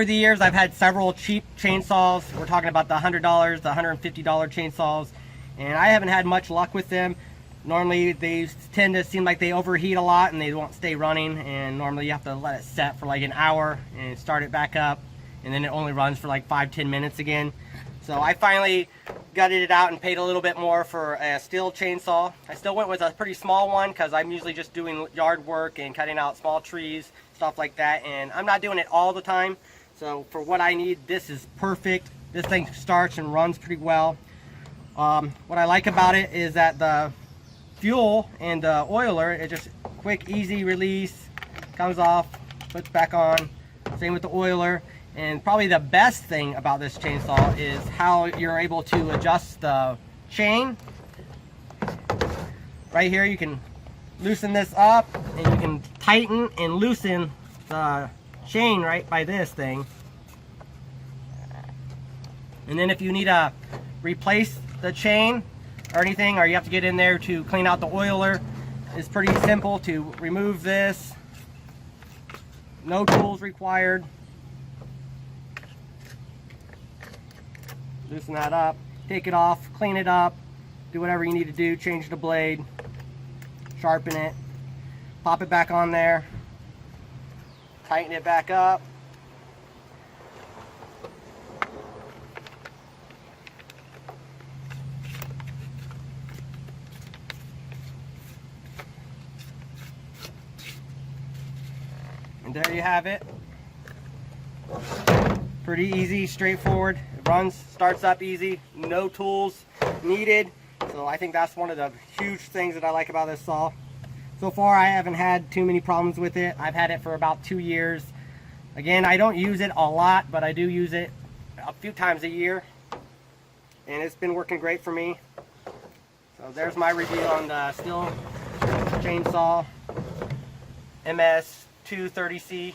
over the years, I've had several cheap chainsaws. We're talking about the $100, the $150 chainsaws, and I haven't had much luck with them. Normally, they tend to seem like they overheat a lot and they won't stay running, and normally you have to let it set for like an hour and start it back up, and then it only runs for like 5-10 minutes again. So I finally gutted it out and paid a little bit more for a Stihl chainsaw. I still went with a pretty small one because I'm usually just doing yard work and cutting out small trees, stuff like that, and I'm not doing it all the time. So for what I need, this is perfect. This thing starts and runs pretty well. What I like about it is that the fuel and the oiler, it just quick, easy release, comes off, puts back on. Same with the oiler. And probably the best thing about this chainsaw is how you're able to adjust the chain. Right here you can loosen this up, and you can tighten and loosen the chain right by this thing. And then if you need to replace the chain or anything, or you have to get in there to clean out the oiler, it's pretty simple to remove this. No tools required. Loosen that up, take it off, clean it up, do whatever you need to do, change the blade, sharpen it, pop it back on there, tighten it back up. And there you have it. Pretty easy, straightforward. It runs, starts up easy, no tools needed. So I think that's one of the huge things that I like about this saw. So far I haven't had too many problems with it. I've had it for about 2 years. Again, I don't use it a lot, but I do use it a few times a year. And it's been working great for me. So there's my review on the Stihl chainsaw MS230C.